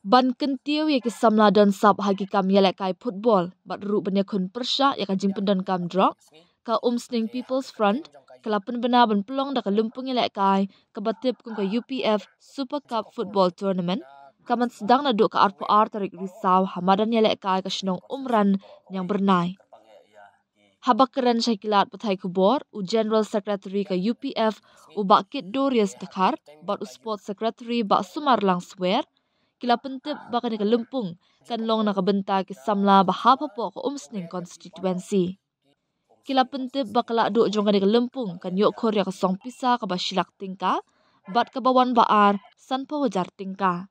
Ban kentiu ya ki samla don sab hagi kam yelek kai football bat ru benya kun persya ya ka jingpen don kam drop ka Umsning People's Front kelapen bena ban pelong da ka lumpung yelek kai ka batip kung ka UPF Super Cup Football Tournament kaman sedang na duk ka arpo tarik risau hamadan yelek kai ka shnong umran yang bernai. Habakaran Syakilat Patai Kubor, u General Secretary ke UPF, u Bakit Dorius Dakar, bat u Sport Secretary Bak Sumarlang Swer, kila pentip bakan ke Lempung, kan long nak bentar ke samla bahapa po ke Umsning constituency. Kila pentip bakalak duk jongan ke Lempung, kan yok Korea ke Song Pisa ke Basilak Tingka, bat ke Bawan Baar, Sanpa Wajar Tingka.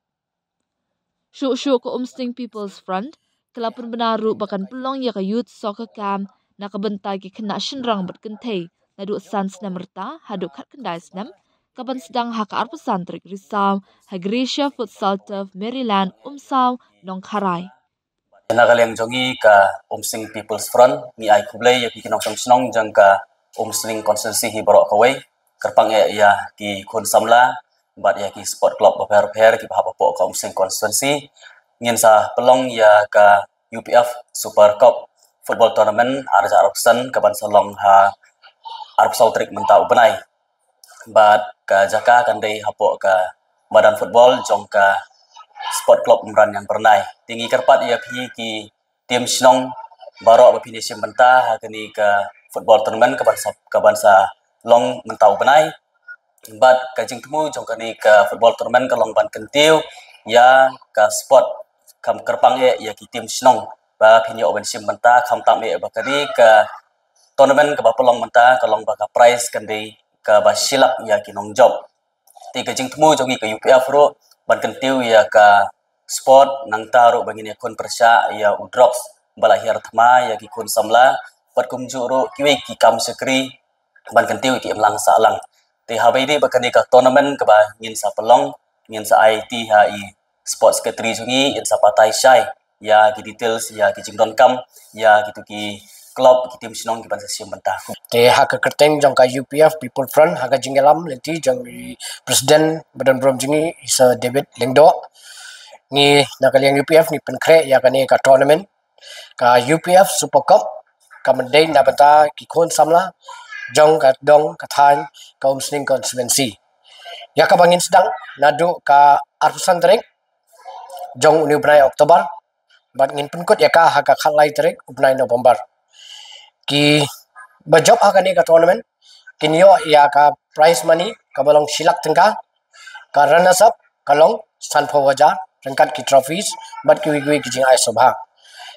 Syuk-syuk ke Umsning People's Front, kila pen benaru bakan pelong ya ke Youth Soccer Camp, nak bentai ki kena shenrang berkentai na duk san senam merta haduk kat kendai senam kapan sedang hak arpesan trik risau Hagresia Futsal Turf Maryland Umsau Nongkarai. Nagalang jongi ka Umsning People's Front ni ai kublai ya ki kinong snong jang ka Umsning constituency hi borok kawai kerpang ya ki kun samla bat ya ki sport club baper ki bahapa po ka Umsning constituency ngin sa pelong ya ka UPF Super Cup Football Tournament ada arupsan kapan salong ha arupsau trik mentau benai bat ka jaka kandai hapo ka badan football jong ka sport club umran yang bernai tinggi kerpat ia pi ki tim snong barok bapinisim benta ha kini ka football tournament kapan sa long mentau benai bat ka jing temu jong kini ka football tournament ka long ban kentiu ya ka sport kam kerpang ya ki tim snong ba pinyo oben sim benta kam tam me bakari ka tournament ka bapelong benta ka long baka prize kandi ka basilak ya ki nong job ti ka jing temu jongi ka UPF ro ban kentiu ya ka sport nang taru bangini kun persya ya udrox balahir thma ya ki kun samla pat kumju ro kiwe ki kam sekri ban kentiu ki emlang salang ti habai di bakani ka tournament ka ba ngin sa pelong ngin sa IT HI sports secretary jongi in sa patai syai ya ki details ya ki jingdon kam ya gitu ki club ki tim sinong ki ban sim bentah te hak kerteng jong ka UPF People Front hak jinggalam lenti jong presiden badan brom jingi isa David Lengdo ni nakaliang UPF ni penkre ya kani ka tournament ka UPF Super Cup ka mendai na bata ki kon samla jong ka dong ka than ka Umsning constituency ya ka bangin sedang nadu ka arpusan trek jong uni brai Oktober bat ngin penkut ya ka hak khalai trek ubnai November ki bajob hak ni ka tournament kinyo ya ka prize money ka balong silak tengka ka runners up kalong Sanpa Wajar rengkat ki trophies bat ki wigwi ki jing ai sobha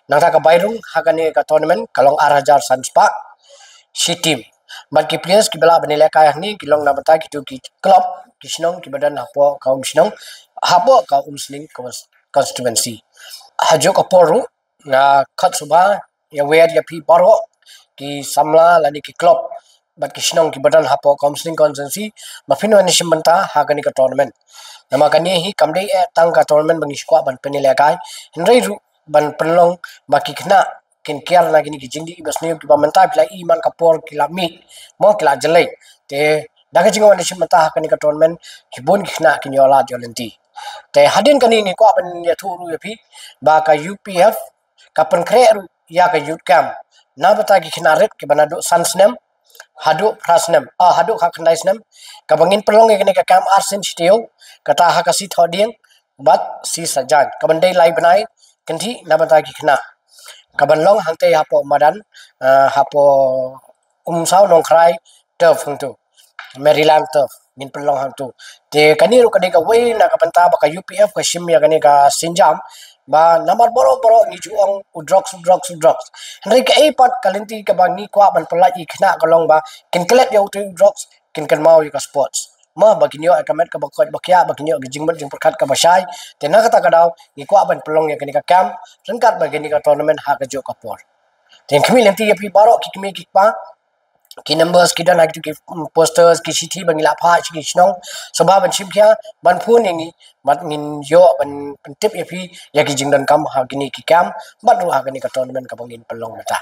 nangta ka bairung hak ni ka tournament kalong 8,000 sanspa si team bat ki players ki bala benilai kaya ni kilong na bata ki tu ki club ki snong ki badan hapo kaum snong hapo ka Umsning constituency hajo ka poru na khat subha ya wer ya pi baro ki samla lani ki club bat ki snong ki badan hapo ka Umsning constituency mafino ni simbanta hagani ka tournament nama kani hi kamdei tang ka tournament bangi squad ban penilai kai henrei ru ban penlong baki kena kin kiar lagi ni ki jindi basni ki bamanta bila iman ka por ki lami mo ki la jelai te daga jingo ni simbanta hagani ka tournament ki bon ki kena ki nyola jolenti te hadin kani ni ko ban ya thuru ya pi ba ka UPF ka penkre ya ka youth camp na bata ki kinaret ki banado sansnem hadu prasnem hadu ka khandaisnem ka bangin pelong ki ka camp arsen stio kata ha ka si thodieng bat si sajan ka bandai lai banai kanthi na bata ki khna ka banlong hangte hapo madan hapo Umsau Nongkarai turf hangtu Maryland turf min pelong hangtu te kani ru kani ka wei na ka banta ba ka UPF ka shimya kani ka sinjam ba namar boro ni juang udrox henry ka pat kalenti ka bangi kwa ban pelai khna kalong ba kin klet yo tu drox kin kan mau ka sports ma baginyo akamet ka bakot bakya baginyo gijingbat jing perkat ka basai tena kata kadau ni kwa ban pelong ya kani ka camp rengkat bagini ka tournament ha ka jo ka por ten kami lenti ya pi baro ki kami ki pa ki numbers ki dan ki posters ki city bangila pha ki snong sabab ban chim kya ban phun ni mat ngin yo ban tip ya pi ya ki jingdan kam ha kini ki kam bat ru ha kani ka tournament ka bangin pelong mata